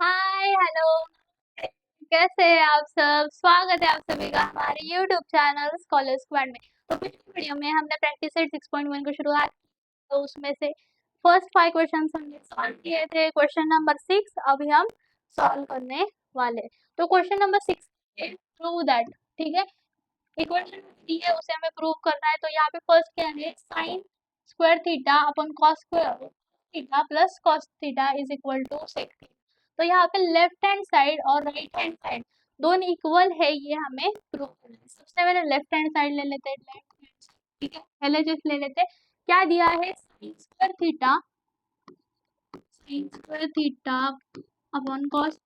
Hi hello. कैसे हैं आप सब? स्वागत है आप सभी का हमारे यूट्यूब चैनल स्कॉलर स्क्वाड में। तो पिछली वीडियो में हमने प्रैक्टिस सेट 6.1 को शुरुआत की, तो उसमें से फर्स्ट 5 क्वेश्चन हमने सॉल्व किए थे। क्वेश्चन नंबर 6 अभी हम सॉल्व करने वाले हैं। तो क्वेश्चन नंबर 6 प्रूव दैट, ठीक है। इक्वेशन दी है उसे हमें प्रूव करना है। तो यहाँ पे फर्स्ट क्या है, sine square theta upon cos square theta plus cos theta is equal to sec theta. तो यहाँ पे लेफ्ट हैंड साइड और राइट हैंड साइड दोनों इक्वल है, ये हमें प्रूव करना है। सबसे पहले लेफ्ट हैंड साइड ले लेते हैं, लेफ्ट हैंड साइड, ठीक है। LHS ले लेते हैं। क्या दिया है, sine square theta upon cos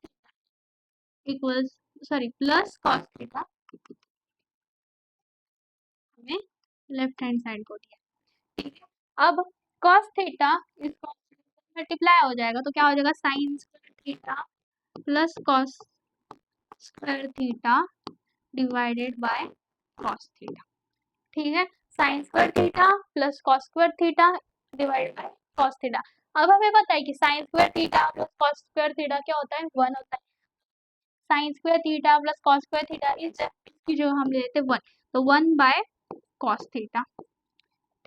equals sorry plus cos theta, हमें लेफ्ट हैंड साइड को दिया, ठीक है। अब cos थीटा इसको मल्टीप्लाई हो जाएगा, तो क्या हो जाएगा, sign square theta plus cos square theta divided bye cos theta, ठीक है। Sine square theta plus cos square theta divided bye cos theta. अब हमें पता है कि sign square theta plus cos square theta क्या होता है, 1 होता है। Sine square theta plus cos square theta इसकी जो हम ले लेते हैं 1, तो 1 बाय कॉस थीटा,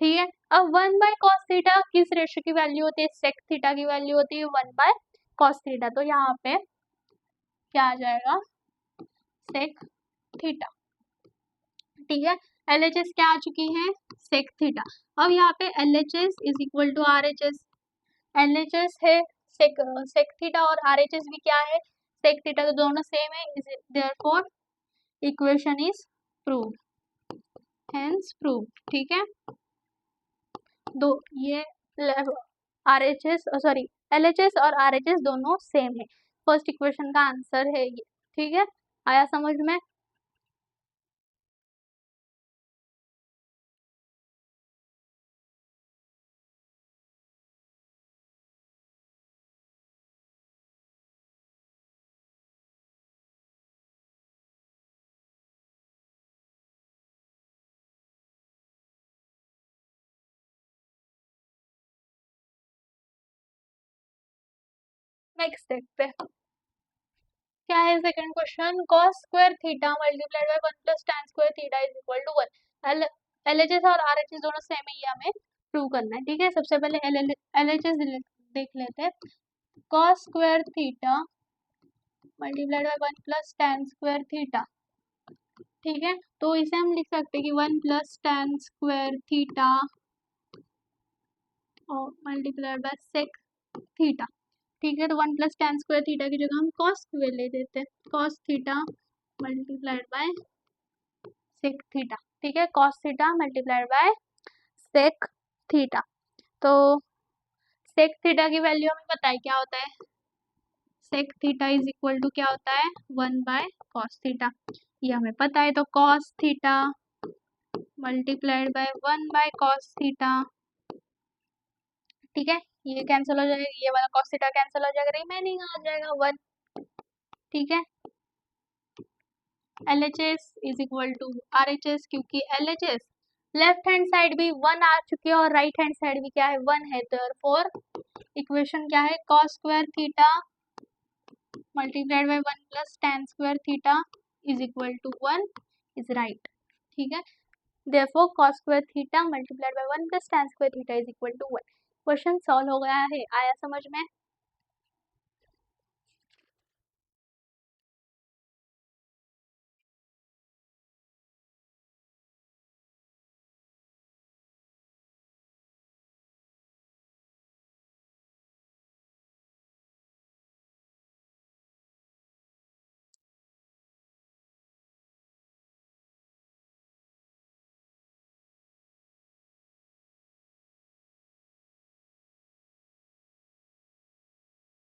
ठीक है। अब 1 बाय कॉस थीटा किस रेशियो की वैल्यू होती है, सेक थीटा की वैल्यू होती है 1 बाय कॉस थीटा। तो यहाँ पे क्या आ जाएगा, सेक थीटा, ठीक है। LHS क्या आ चुकी है, सेक थीटा। अब यहाँ पे LHS is equal to RHS। LHS है सेक थीटा और RHS भी क्या है, सेक थीटा, तो दोनों सेम है। Is therefore equation is prove, hence prove, ठीक है। दो ये RHS सॉरी LHS और RHS दोनों सेम है। फर्स्ट इक्वेशन का आंसर है ये, ठीक है। आया समझ में? नेक्स्ट देखते हैं क्या है। Second question, cos square theta multiplied by 1 plus tan square theta is equal to 1। LHS और RHS दोनों सेम है, ये हमें प्रूव करना है, ठीक है। सबसे पहले LHS देख लेते हैं। cos square theta multiplied by 1 plus tan square theta, ठीक है। तो इसे हम लिख सकते हैं कि 1 प्लस tan स्क्वायर थीटा और मल्टीप्लाइड बाय सेक थीटा, ठीक है। तो 1 प्लस tan स्क्वायर थीटा की जगह हम cos स्क्वायर ले देते हैं, cos theta multiplied by sec theta, ठीक है। cos theta multiplied by sec theta. तो सेक थीटा की वैल्यू हमें पता है क्या होता है, sec theta is equal to क्या होता है, 1 बाय cos थीटा, ये हमें पता है। तो cos theta multiplied by 1 by cos theta, ठीक है। ये कैंसिल हो जाएगा, ये वाला cos थीटा कैंसिल हो जाएगा, रिमेनिंग आ जाएगा 1, ठीक है। LHS is equal to RHS, क्योंकि LHS लेफ्ट हैंड साइड भी 1 आ चुकी है और राइट हैंड साइड भी क्या है, 1 है। देयरफॉर इक्वेशन क्या है, cos square theta multiplied by 1 plus tan square theta is equal to 1 is right, ठीक है। Therefore cos square theta multiplied by 1 plus tan square theta is equal to 1। Question solve हो गया है, आया समझ में?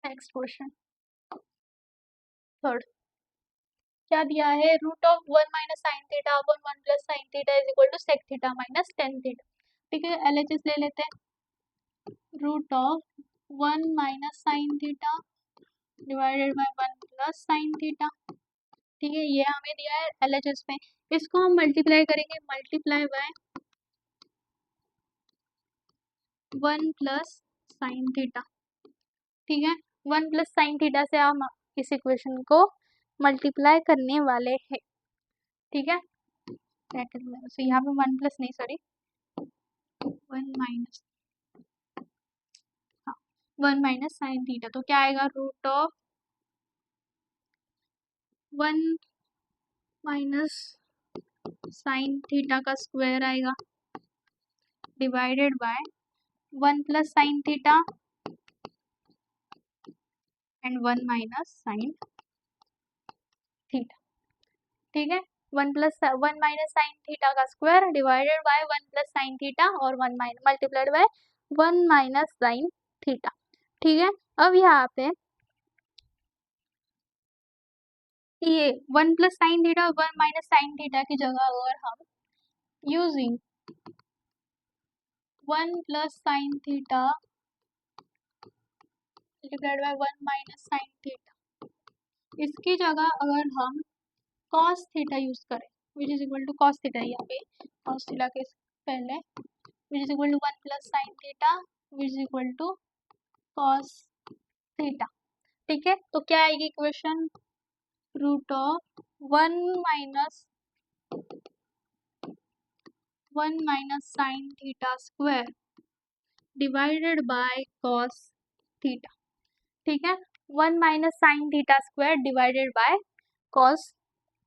नेक्स्ट क्वेश्चन, थर्ड, क्या दिया है, root of 1 minus sine theta upon 1 plus sine theta is equal to sec theta minus tan theta, ठीक है। LHS ले लेते हैं। Root of 1 minus sine theta divided by 1 plus sine theta, ठीक है। ये हमें दिया है LHS में, इसको हम मल्टीप्लाई करेंगे, multiply by 1 plus sine theta, ठीक है। 1 प्लस साइन थीटा से हम इस इक्वेशन को मल्टीप्लाई करने वाले हैं। ठीक है, ब्रैकेट में तो यहाँ पे 1 प्लस नहीं सॉरी 1 माइनस, हाँ 1 माइनस साइन थीटा, तो क्या आएगा root of 1 minus sine theta का स्क्वायर आएगा divided by 1 plus sine theta and 1 minus sine theta. ठीक है, 1 माइनस साइन थीटा का square divided by 1 plus sine theta और 1 minus multiplied by 1 minus sine theta. ठीक है, अब यहाँ पे ये 1 प्लस साइन थीटा और 1 माइनस साइन थीटा की जगह अगर हम using 1 plus sine theta multiplied by 1 minus sine theta, इसकी जगह अगर हम cos थीटा यूज करें which is equal to cos theta, यहाँ पे cos थीटा के पहले which is equal to 1 plus sine theta which is equal to cos theta. ठीक है, तो क्या आएगी equation root of 1 minus sine theta square divided by cos theta. ठीक है, 1 minus sine theta square divided by cos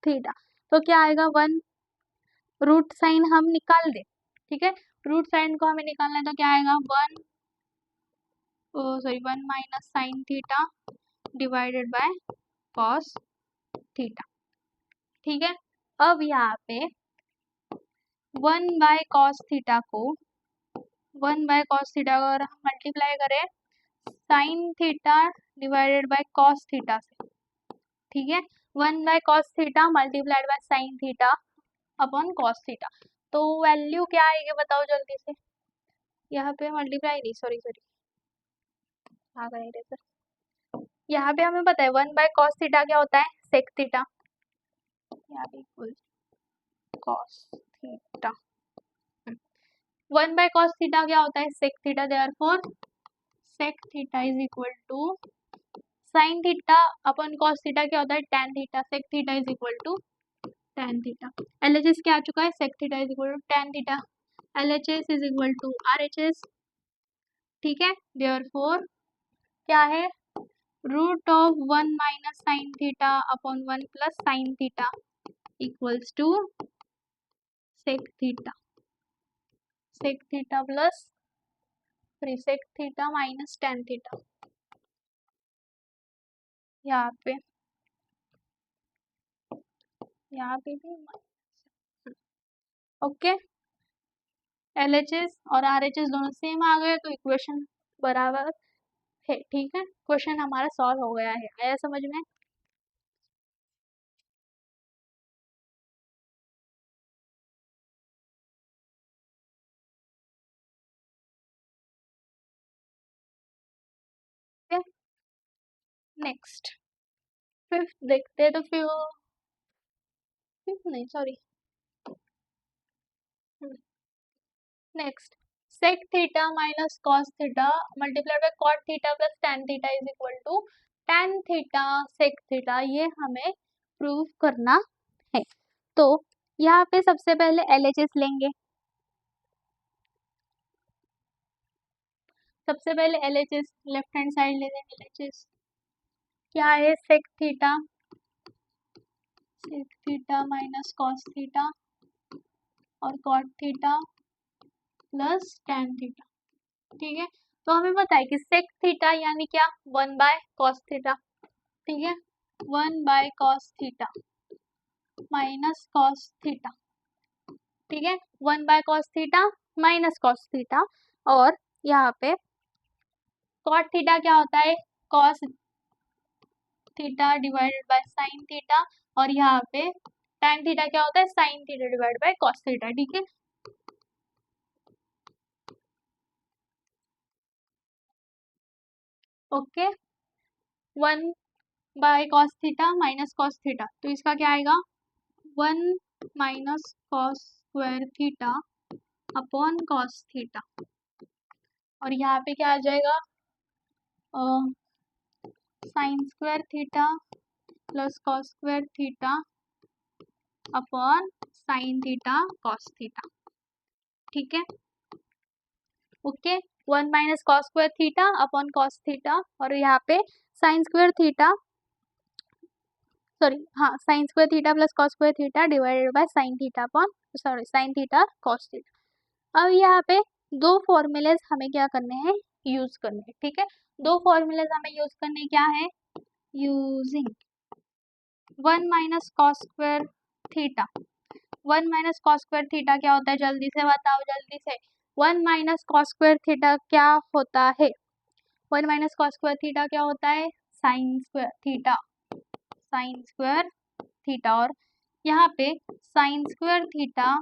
theta, तो क्या आएगा 1 रूट साइन हम निकाल दे। ठीक है, रूट साइन को हमें निकालना है तो क्या आएगा 1 minus sine theta divided by cos theta. ठीक है, अब यहाँ पे 1 बाय cos थीटा को 1 बाय cos थीटा को अगर हम मल्टीप्लाई करें sine theta divided by cos theta से, ठीक है 1 by cos theta multiplied by sine theta upon cos theta, तो वैल्यू क्या आएगी बताओ जल्दी से। यहाँ पे मल्टीप्लाई नहीं सॉरी आ गए इरेजर। यहाँ पे हमें पता है 1 बाय cos थीटा क्या होता है सेक थीटा, यहाँ पे equal cos theta 1 by cos theta क्या होता है sec theta, therefore sec theta is equal to sine theta upon cos theta क्या होता है tan theta, sec theta is equal to tan theta. LHS क्या आ चुका है sec theta is equal to tan theta, LHS is equal to RHS। ठीक है, therefore क्या है root of 1 minus sine theta upon 1 plus sine theta equals to sec theta plus sec theta minus tan theta. यहाँ पे भी okay, LHS और RHS दोनों same आ गए तो इक्वेशन बराबर है। ठीक है, क्वेश्चन हमारा सॉल्व हो गया है, आया समझ में। नेक्स्ट फिफ्थ देखते हैं, तो फिफ्थ नहीं sorry next sec theta minus cos theta multiplied by cot theta plus tan theta is equal to tan theta sec theta, ये हमें प्रूव करना है। तो यहाँ पे सबसे पहले LHS लेंगे, सबसे पहले LHS लेफ्ट हैंड साइड ले लेंगे। LHS क्या है sec theta minus cos theta और cot theta plus tan theta. ठीक है, तो हमें पता है कि सेक थीटा यानी क्या 1 बाय कॉस थीटा। ठीक है, 1 bye cos theta minus cos theta. ठीक है, 1 bye cos theta minus cos theta, और यहाँ पे कॉट थीटा क्या होता है cos theta divided bye sine theta, और यहाँ पे tan थीटा क्या होता है sign theta divided bye cos theta. ठीक है, okay 1 bye cos theta minus cos theta, तो इसका क्या आएगा 1 minus cos square theta upon cos theta, और यहाँ पे क्या आ जाएगा sign square theta plus cos square theta upon sine theta cos theta. ठीक है, okay. 1 - cos square theta upon cos theta, और यहाँ पे साइन स्क्वायर थीटा, सॉरी हाँ, sine square theta plus cos square theta divided bye sine theta upon, sorry, sine theta cos theta. अब यहाँ पे दो फॉर्मूलेज हमें क्या करने हैं, यूज करने हैं। ठीक है, दो फॉर्मूलेज हमें यूज करने क्या है, using 1 - cos square theta. 1 - cos square theta क्या होता है, जल्दी से बताओ, जल्दी से। 1 - कॉस स्क्वायर थीटा क्या होता है, 1 - कॉस स्क्वायर थीटा क्या होता है, sine square theta, sine square theta. और यहाँ पे sine square theta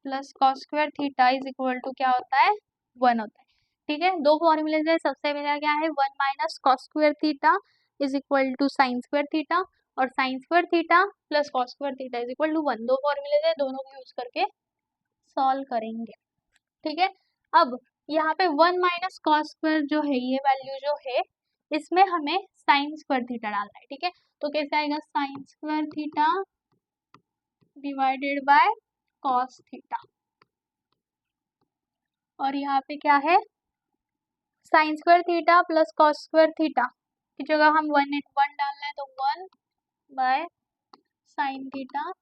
plus cos square theta is equal to क्या होता है, 1 होता है। ठीक है, दो फॉर्मूले से सबसे पहला क्या है, 1 - cos square theta is equal to sine square theta, और sine square theta plus cos square theta is equal to 1। दो फॉर्मूले से, दोनों को यूज करके सॉल्व करेंगे। ठीक है, अब यहाँ पे 1 - कॉस स्क्वायर जो है, ये वैल्यू जो है, इसमें हमें साइन स्क्वायर थीटा डालना है। ठीक है, तो कैसे आएगा, sine square theta divided bye cos theta, और यहाँ पे क्या है, sine square theta plus cos square theta की जगह हम 1 डालना है, तो 1/साइन थीटा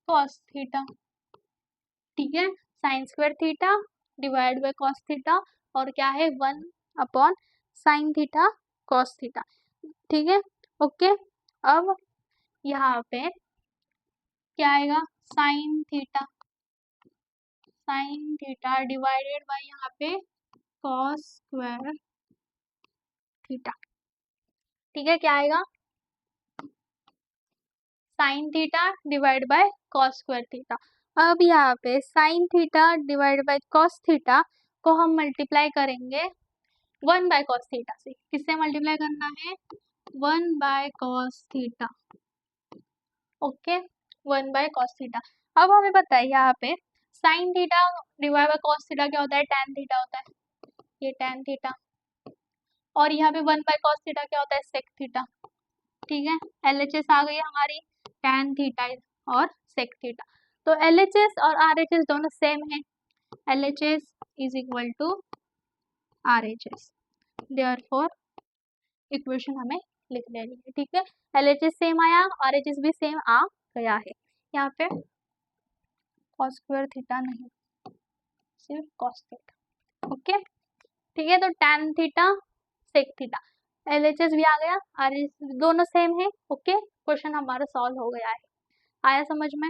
कॉस थीटा। ठीक है, sine square theta divide by cos theta, और क्या है, 1/साइन थीटा कॉस थीटा। ठीक है, ओके। अब यहाँ पे क्या आएगा, साइन थीटा डिवाइडेड बाय यहाँ पे कॉस स्क्वायर थीटा। ठीक है, क्या आएगा, sign theta divide by cos square theta. अब यहाँ पे sine theta divide by cos theta को हम मल्टीप्लाई करेंगे 1/कॉस थीटा से। किससे मल्टीप्लाई करना है, one by cos theta. Okay, one by cos theta. अब हमें पता है यहाँ पे sine theta divide by cos theta क्या होता है, टैन थीटा होता है, ये टैन थीटा। और यहाँ पे 1/कॉस थीटा क्या होता है, सेक थीटा। ठीक है, LHS आ गई हमारी, टैन थीटा और सेक थीटा। तो LHS और RHS दोनों सेम है, LHS is equal to RHS, therefore equation हमें लिख लेनी है। ठीक है, LHS सेम आया, RHS भी सेम आ गया है। यहाँ पे कॉस स्क्वायर थीटा नहीं, सिर्फ कॉस थीटा। ओके, ठीक है, तो tan theta sec theta, LHS भी आ गया, RHS दोनों सेम है। ओके, क्वेश्चन हमारा सॉल्व हो गया है। आया समझ में,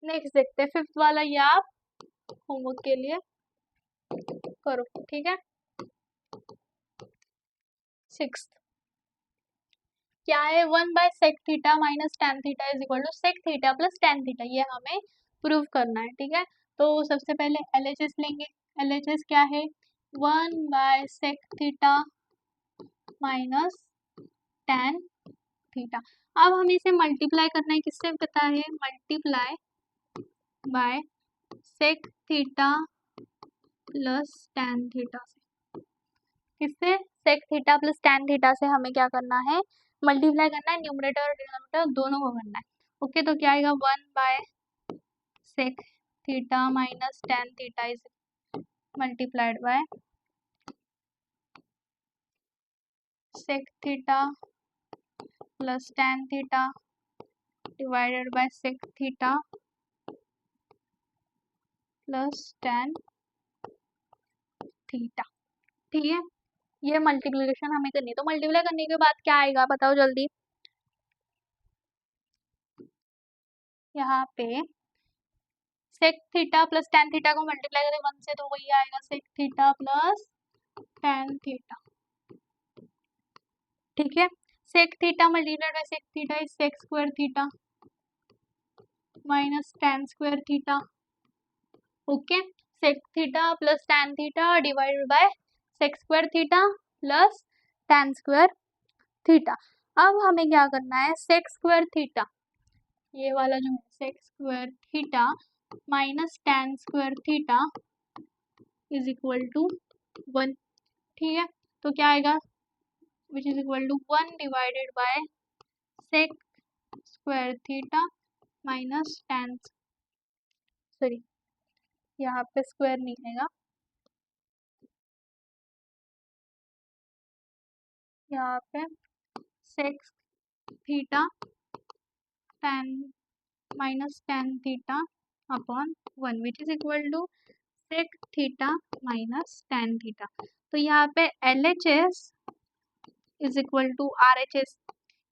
नेक्स्ट देखते हैं, फिफ्थ वाला, ये आप होमवर्क के लिए करो। ठीक है, सिक्स क्या है, 1/सेक theta minus tan theta is equal to sec theta plus tan theta, ये हमें प्रूव करना है। ठीक है, तो सबसे पहले LHS लेंगे। LHS क्या है, 1/सेक थीटा माइनस टैन थीटा। अब हमें इसे मल्टीप्लाई करना है, किससे पता है, multiply by sec theta plus tan theta से। किससे, sec theta plus tan theta से हमें क्या करना है, मल्टीप्लाई करना है, न्यूमरेटर और डिनोमिनेटर दोनों को करना है। ओके, तो क्या आएगा, one by sec theta minus tan theta is multiplied by sec theta plus tan theta divided by sec theta plus tan theta. ठीक है, ये मल्टीप्लिकेशन हमें करनी है। तो मल्टीप्लाई करने के बाद क्या आएगा, बताओ जल्दी। यहाँ पे sec theta plus tan theta को मल्टीप्लाई करें 1 से, तो वही आएगा, sec theta plus tan theta. ठीक है, sec theta multiplied by sec theta is sec square theta. Minus tan square theta. Okay, sec theta plus tan theta divided by sec square theta plus tan square theta. अब हमें क्या करना है, sec square theta, ये वाला जो है sec square theta minus tan square theta is equal to 1। ठीक है, तो क्या आएगा, which is equal to 1 divided by sec square theta minus tan, sorry यहाँ पे स्क्वायर नहीं आएगा, यहाँ पे sec theta tan minus tan theta upon 1 which is equal to sec theta minus tan theta. तो यहाँ पे LHS is equal to RHS,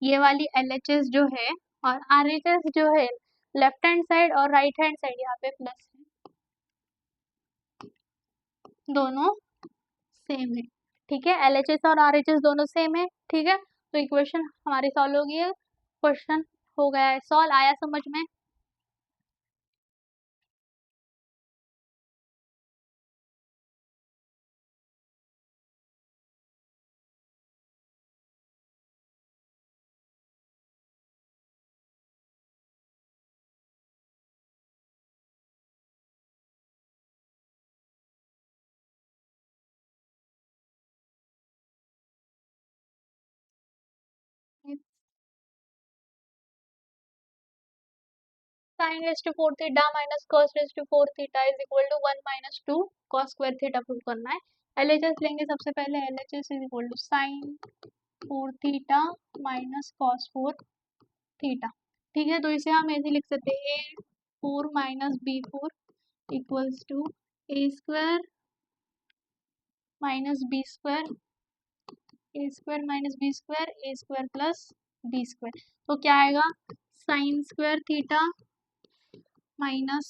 ये वाली LHS जो है और RHS जो है लेफ्ट हैंड साइड और राइट हैंड साइड यहाँ पे प्लस है, दोनों सेम है। ठीक है, LHS और RHS दोनों सेम है। ठीक है, तो इक्वेशन हमारी सॉल्व हो गई है, क्वेश्चन हो गया है सॉल्व। आया समझ में? Sine raise to 4 theta minus cos raise to 4 theta is equal to 1 minus 2 cos square theta prove करना है। LHS लेंगे सबसे पहले, LHS is equal to sine 4 theta minus cos 4 theta. ठीक है, तो इसे हम ऐसे लिख सकते हैं A4 minus B4 equals to A square minus B square, A square minus B square, A square plus B square. तो क्या आएगा, साइन स्क्वायर थीटा माइनस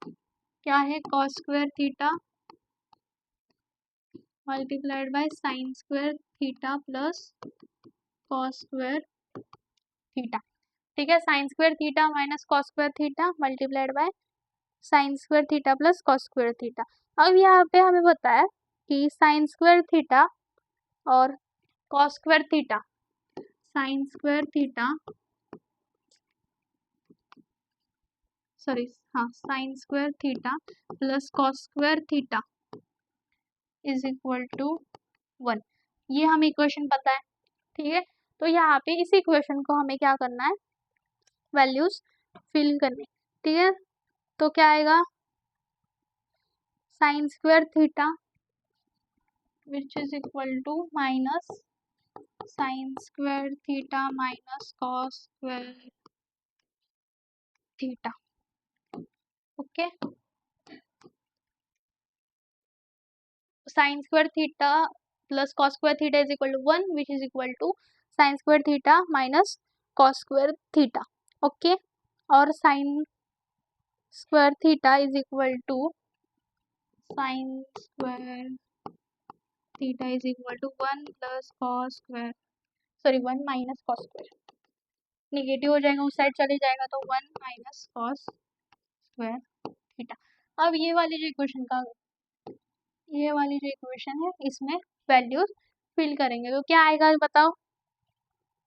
क्या है cos square theta multiplied by sine square theta plus cos square theta. ठीक है, sine square theta minus cos square theta multiplied by sine square theta plus cos square theta. अब यहाँ पे हमें पता है कि साइन स्क्वायर थीटा और cos square theta, sine square theta sorry हाँ sine square theta plus cos square theta is equal to 1, ये हमें इक्वेशन पता है। ठीक है, तो यहाँ पे इस इक्वेशन को हमें क्या करना है, वैल्यूज फिल करनी। ठीक है, तो क्या आएगा, sine square theta which is equal to minus sine square theta minus cos square theta. Okay, sine square theta plus cos square theta is equal to 1 which is equal to sine square theta minus cos square theta. Okay, और sine square theta is equal to sine square theta is equal to 1 plus cos square, sorry 1 minus cos square, negative हो जाएगा उस side चले जाएगा, तो 1 minus cos square theta. अब ये वाली जो इक्वेशन है इसमें वैल्यूज फिल करेंगे, तो क्या आएगा बताओ,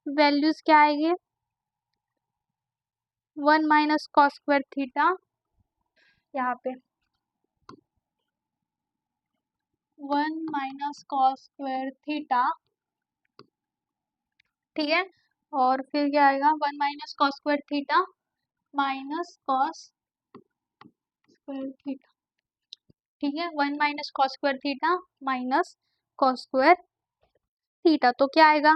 वैल्यूज क्या आएगी, 1 माइनस कॉस स्क्वायर थीटा, यहाँ पे 1 माइनस कॉस स्क्वायर थीटा। ठीक है, और फिर क्या आएगा, 1 minus cos square theta minus cos square theta. ठीक है, 1 minus cos square theta minus cos square theta, तो क्या आएगा,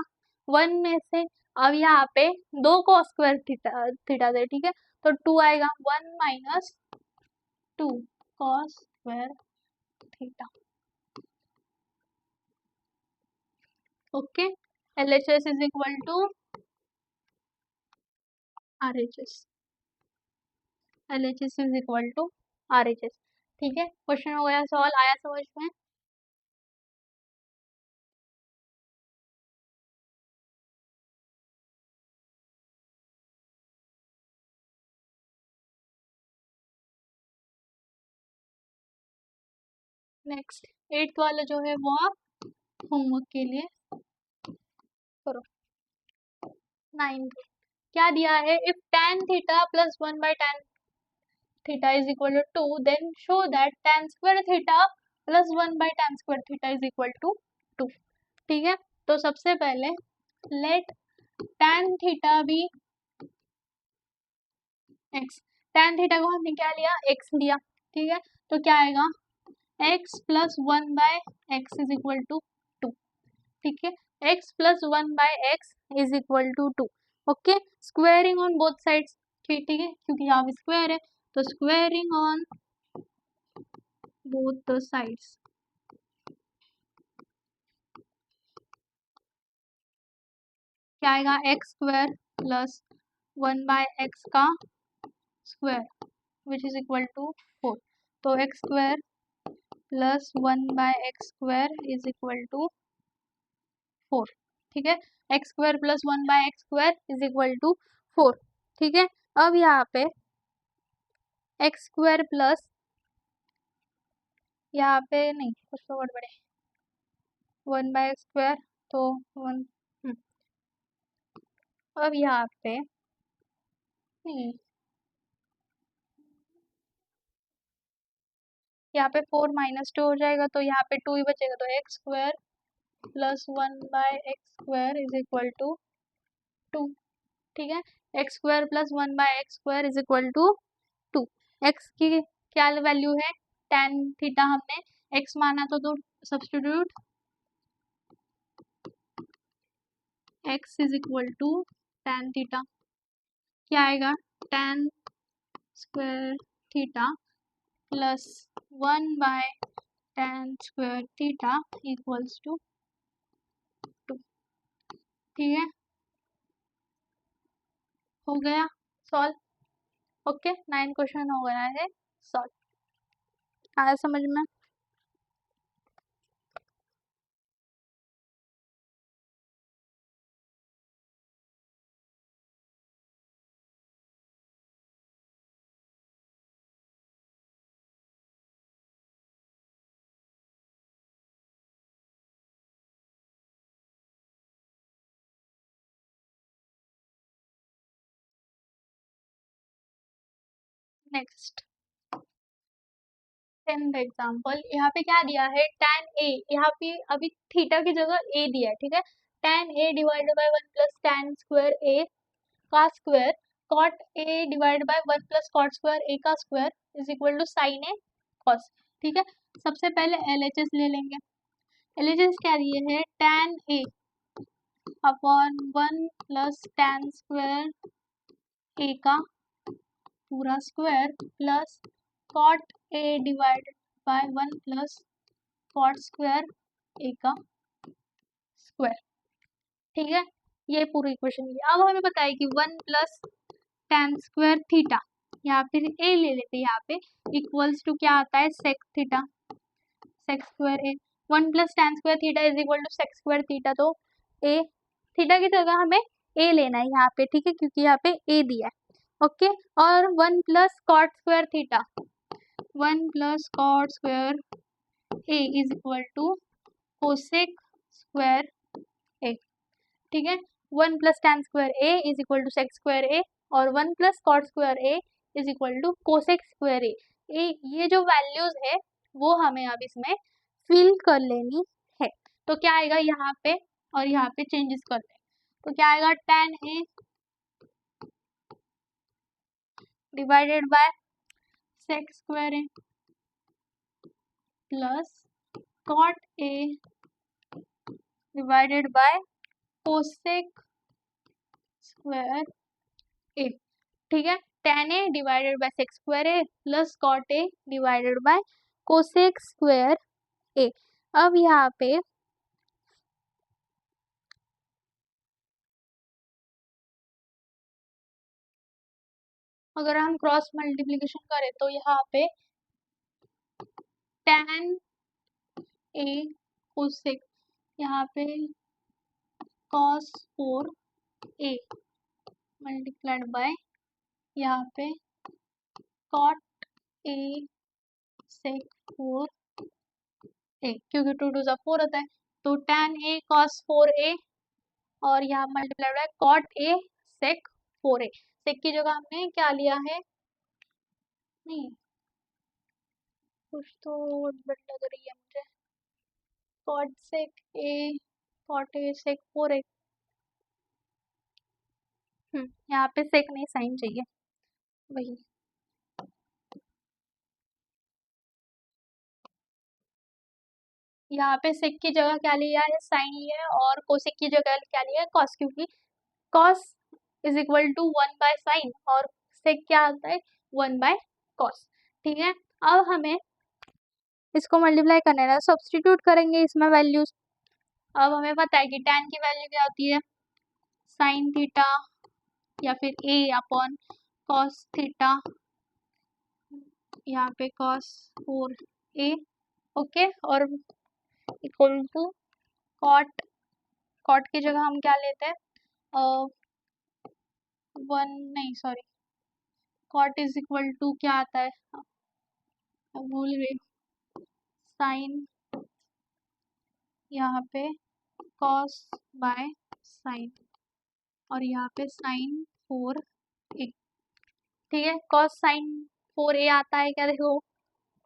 1 में से अब यहाँ पे 2 कॉस स्क्वायर थीटा थीटा थे। ठीक है, तो 2 आएगा, 1 minus 2 cos square theta. Okay, LHS is equal to RHS, LHS is equal to RHS। ठीक है, क्वेश्चन हो गया सॉल्व। आया समझ में? नेक्स्ट 8th वाला जो है वो आप होमवर्क के लिए करो। 9th क्या दिया है, if tan theta plus 1 by tan theta is equal to 2 then show that tan square theta plus 1 by tan square theta is equal to 2। ठीक है, तो सबसे पहले let tan theta be x, tan theta को हमने क्या लिया, x लिया। ठीक है, तो क्या आएगा, x plus 1 by x is equal to 2। ठीक है, x plus 1 by x is equal to 2। Okay, squaring on both sides. ठीक है, क्योंकि यहाँ पे स्क्वायर है तो squaring on both the sides क्या आएगा, x square plus 1 by x का square which is equal to 4। तो x square plus 1 by x square is equal to 4। ठीक है, x square plus 1 by x square is equal to 4। ठीक है, अब यहाँ पे एक्स स्क्वायर प्लस, यहाँ पे नहीं कुछ तो गड़बड़ है, 1 बाय एक्स स्क्वायर तो 1। अब यहाँ पे नहीं, यहाँ पे 4 माइनस 2 हो जाएगा तो यहाँ पे 2 ही बचेगा, तो x square plus 1 by x square is equal to 2। ठीक है, x square plus 1 by x square is equal to 2। X की क्या वैल्यू है, tan थीटा हमने एक्स माना तो substitute x is equal to tan theta, क्या आएगा, tan square theta plus 1 by tan square theta equals to 2। ठीक है, हो गया सॉल्व। ओके, 9 क्वेश्चन हो गया है सॉल्व। आया समझ में। नेक्स्ट 10th एग्जाम्पल, यहाँ पे क्या दिया है, tan a, यहाँ पे अभी थीटा की जगह a दिया है। ठीक है, tan a divided by 1 plus tan square a का square cot a divided by 1 plus cot square a का square is equal to sin a cos। ठीक है, सबसे पहले LHS ले लेंगे। LHS क्या दिए है, tan a upon 1 plus tan square a का पूरा square plus cot a divided by 1 plus cot square a का स्क्वायर। ठीक है, ये पूरी इक्वेशन की। अब हमें पता है कि 1 प्लस tan स्क्वायर थीटा, यहाँ पे a ले लेते हैं, यहाँ पे इक्वल्स टू क्या आता है, sec theta, sec square a। 1 plus tan square theta is equal to sec square theta, तो a थीटा की जगह हमें a लेना है यहाँ पे। ठीक है, क्योंकि यहाँ पे a दिया है। ओके, और 1 plus cot square theta, 1 plus cot square A is equal to cosec square A. ठीक है, 1 plus tan square A is equal to sec square A, और 1 plus cot square A is equal to cosec square A. ये जो values है वो हमें अब इसमें फिल कर लेनी है। तो क्या आएगा यहाँ पे, और यहाँ पे चेंजेस करते हैं, तो क्या आएगा, tan A divided by sec square A plus cot A divided by cosec square A. ठीक है, tan A divided by sec square A plus cot A divided by cosec square A. अब यहाँ पे अगर हम क्रॉस मल्टीप्लिकेशन करें तो यहाँ पे tan ए कोसेक, यहाँ पे cos 4 ए मल्टीप्लाइड बाय यहाँ पे cot ए sec 4 ए, क्योंकि 2 2 4 होता है, तो tan a cos 4a और यहाँ मल्टीप्लाई हो रहा है cot a sec 4a। sec की जगह हमने क्या लिया है, नहीं कुछ तो गड़बड़ लग रही है मुझे, cot sec a cot a sec 4a। यहाँ पे sec नहीं साइन चाहिए, वही यहाँ पे sec की जगह क्या लिया है, साइन लिया है, और cosec की जगह क्या लिया है, cos, क्योंकि cos is equal to 1/sin और sec क्या आता है 1/cos। ठीक है, अब हमें इसको मल्टीप्लाई करना है, सब्सटीट्यूट करेंगे इसमें वैल्यूज। अब हमें पता है कि tan की वैल्यू क्या होती है, साइन थीटा या फिर a अपॉन cos थीटा, यहाँ पे cos 4a, ओके, और इक्वल टू cot, cot की जगह हम क्या लेते हैं, वन नहीं sorry, cot is equal to क्या आता है, भूल गई, साइन, यहाँ पे cos बाय साइन और यहाँ पे साइन 4a। ठीक है, cos साइन 4a आता है क्या, देखो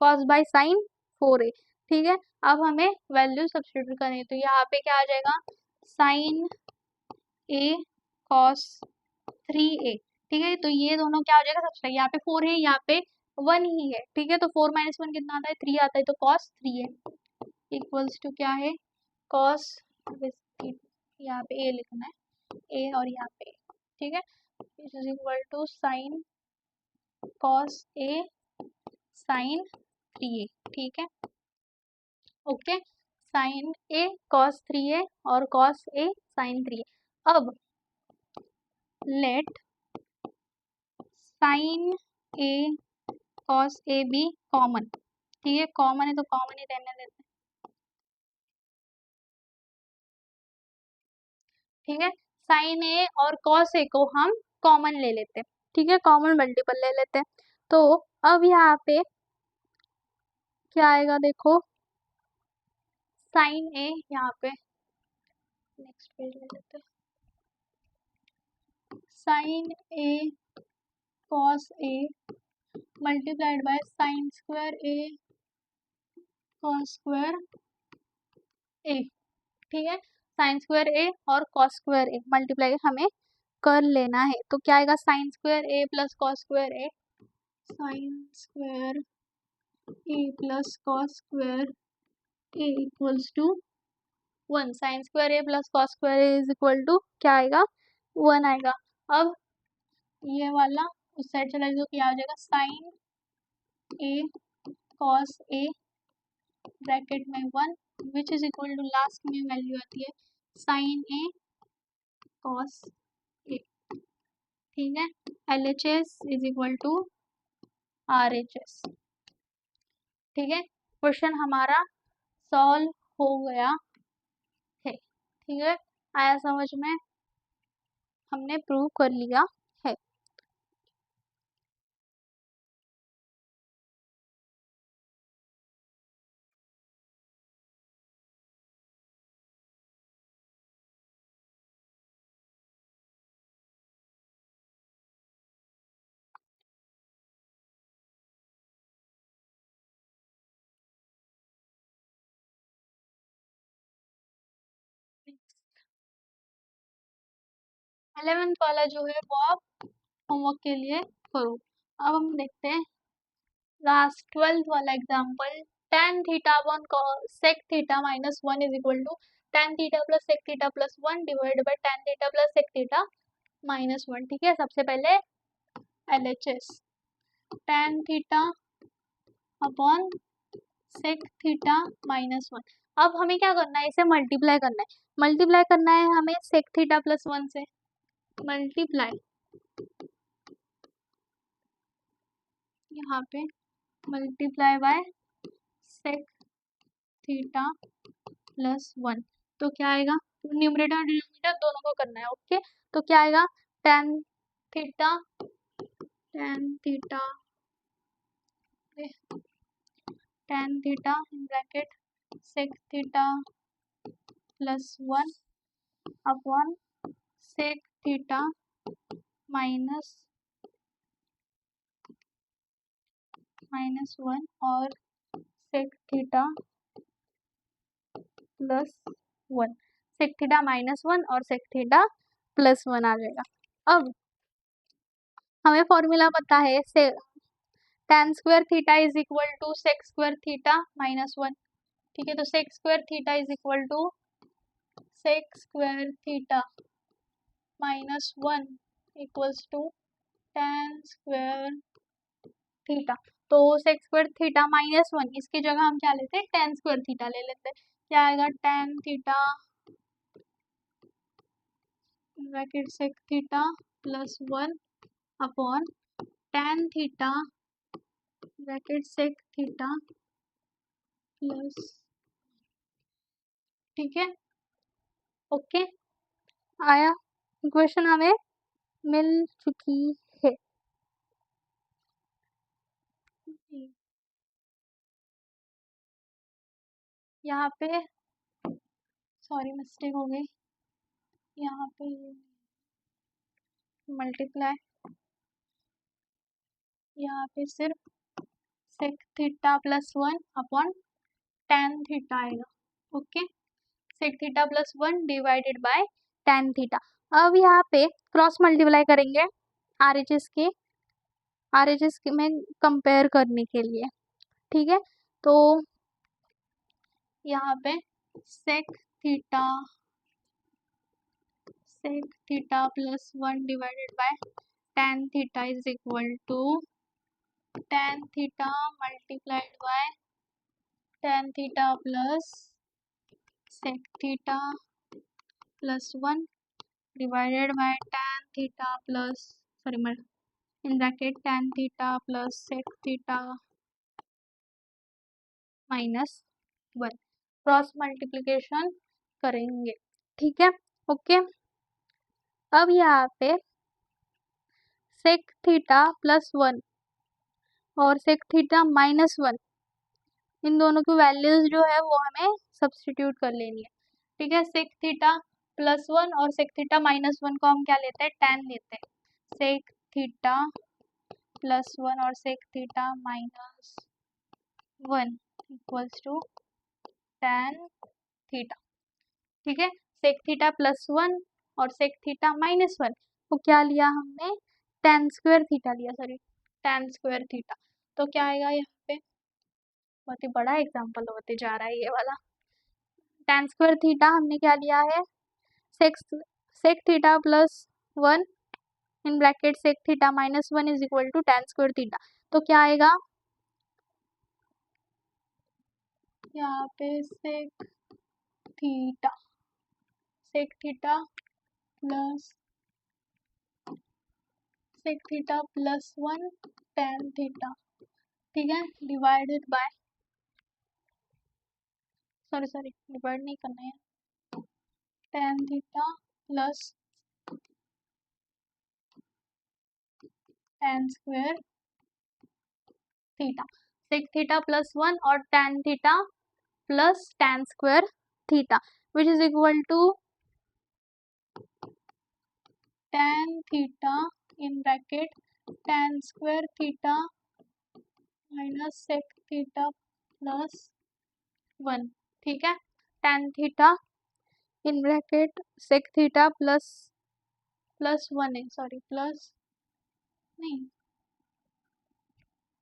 cos बाय साइन 4a। ठीक है, अब हमें वैल्यू सब्स्टिट्यूट करनी है, तो यहाँ पे क्या आ जाएगा, साइन a cos 3a। ठीक है, तो ये दोनों क्या हो जाएगा, सबसे यहाँ पे 4 है, यहाँ पे 1 ही है। ठीक है, तो 4 - 1 कितना आता है, 3 आता है, तो cos 3 है इक्वल्स टू क्या है, cos, यहाँ पे a लिखना है, a और यहाँ पे, ठीक है, is equal to sine cos a sine 3a। ठीक है, okay, sign a cos 3a और cos a साइन 3a। अब let sine a cos a भी कॉमन, ठीक है, कॉमन है तो कॉमन ही रहने देते हैं। ठीक है, साइन ए और कॉस ए को हम कॉमन ले लेते हैं, ठीक है, कॉमन मल्टीपल ले लेते हैं। तो अब यहाँ पे क्या आएगा, देखो साइन ए, यहाँ पे नेक्स्ट पेज ले लेते हैं, sine A cos A multiplied by sine square A cos square A. ठीक है, साइन स्क्वायर ए और कॉस स्क्वायर ए मल्टीप्लाई हमें कर लेना है, तो क्या आएगा, sine square A plus cos square a, sine square A plus cos square a equals to 1, sine square A plus cos square A is equal to क्या आएगा, 1 आएगा। अब ये वाला उस साइड चला जाए तो क्या हो जाएगा, sine A cos a bracket में 1 which is equal to last में वैल्यू आती है साइन ए कॉस ए। ठीक है, LHS is equal to RHS। ठीक है, क्वेश्चन हमारा सॉल्व हो गया है। ठीक है, आया समझ में, हमने प्रूव कर लिया है। इलेवेंथ वाला जो है वो आप होमवर्क के लिए करो। अब हम देखते हैं लास्ट 12th वाला example, tan theta upon sec theta minus 1 is equal to tan theta plus sec theta plus 1 divided by tan theta plus sec theta minus 1। ठीक है, सबसे पहले LHS, tan theta upon sec theta minus 1। अब हमें क्या करना है, इसे मल्टीप्लाई करना है, मल्टीप्लाई करना है हमें sec थीटा प्लस 1 से, मल्टीप्लाई यहाँ पे multiply by sec theta plus 1, तो क्या आएगा, न्यूमरेटर और डिनोमिनेटर दोनों को करना है, ओके, तो क्या आएगा, tan theta tan theta in bracket sec theta plus 1 upon sec theta minus 1 और sec theta plus 1, sec theta -1 और सेक थीटा प्लस 1 आ जाएगा। अब हमें फॉर्मूला पता है से tan square theta is equal to sec square theta -1, ठीक है। तो sec square theta is equal to sec square theta -1 equals to tan square theta. तो सेक स्क्वायर थीटा -1, इसकी जगह हम क्या लेते हैं, tan स्क्वायर थीटा ले लेते हैं। क्या आएगा, tan theta bracket sec theta plus 1 upon tan theta bracket sec theta plus, ठीक है, ओके। आया, इक्वेशन हमें मिल चुकी है। यहाँ पे सॉरी मिस्टेक हो गई, यहाँ पे मल्टीप्लाई, यहाँ पे सिर्फ sec theta plus 1 upon tan theta आएगा, okay. Sec theta plus 1 divided by tan theta. अब यहाँ पे क्रॉस मल्टीप्लाई करेंगे RHS के में कंपेयर करने के लिए, ठीक है। तो यहाँ पे sec theta plus 1 divided by tan theta is equal to tan theta multiplied by tan theta plus sec theta plus 1 divided by tan theta plus in bracket tan theta plus sec theta -1, cross multiplication करेंगे, ठीक है, okay. अब यहाँ पे sec theta plus 1 और sec theta -1, इन दोनों की values जो है वो हमें सब्स्टिट्यूट कर लेनी है, ठीक है। सेक थीटा प्लस 1 और सेक थीटा -1 को हम क्या लेते हैं, tan लेते हैं। सेक थीटा प्लस 1 और sec theta -1 equals to tan theta, ठीक है। सेक थीटा प्लस 1 और सेक थीटा -1 को क्या लिया हमने, tan स्क्वायर थीटा लिया, tan स्क्वायर थीटा। तो क्या आएगा, यहाँ पे बहुत ही बड़ा एग्जाम्पल होते जा रहा है ये वाला। tan स्क्वायर थीटा हमने क्या लिया है, sec theta plus 1 in bracket sec theta -1 is equal to tan square theta. तो क्या आएगा, यहाँ पे sec theta plus 1 tan theta, ठीक है, डिवाइडेड बाय डिवाइड नहीं करना है, tan theta plus tan square theta. Sec theta plus 1 और tan theta plus tan square theta which is equal to tan theta in bracket tan square theta minus sec theta plus 1, ठीक है। tan theta in bracket sec theta plus 1 है, plus नहीं,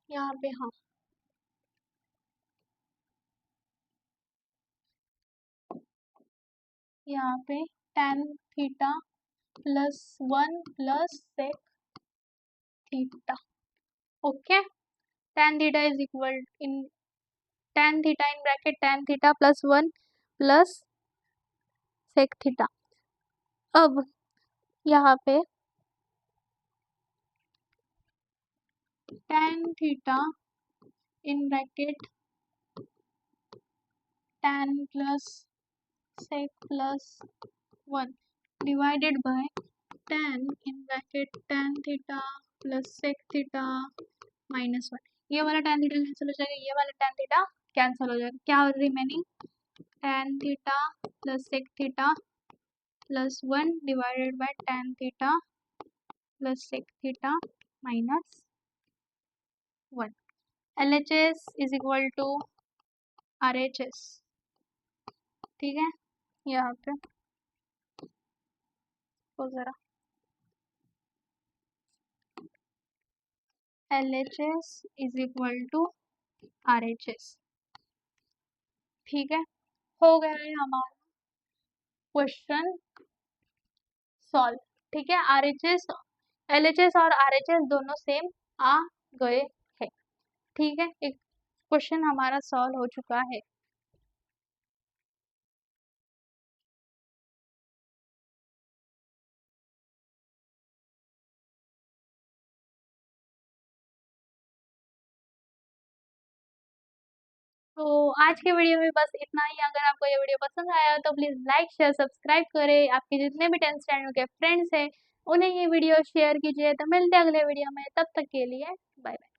यहाँ पे हाँ, यहाँ पे tan theta plus 1 plus sec theta, okay. tan theta is equal in tan theta in bracket tan theta plus 1 plus sec theta. अब यहाँ पे tan theta in bracket tan plus sec plus 1 divided by tan in bracket tan theta plus sec theta -1। ये वाला tan theta cancel हो जाएगा, ये वाला tan theta cancel हो जाएगा, क्या हो remaining tan theta plus sec theta plus 1 divided by tan theta plus sec theta minus 1। LHS is equal to RHS, ठीक है। यहाँ पे तो ज़रा LHS is equal to RHS, ठीक है। हो गया है हमारा क्वेश्चन सॉल्व, ठीक है। RHS LHS और RHS दोनों सेम आ गए हैं, ठीक है। एक क्वेश्चन हमारा सॉल्व हो चुका है। तो आज के वीडियो में बस इतना ही। अगर आपको ये वीडियो पसंद आया तो प्लीज़ लाइक शेयर सब्सक्राइब करें। आपके जितने भी 10th स्टैंडर्ड के फ्रेंड्स हैं उन्हें ये वीडियो शेयर कीजिए। तो मिलते हैं अगले वीडियो में, तब तक के लिए बाय बाय।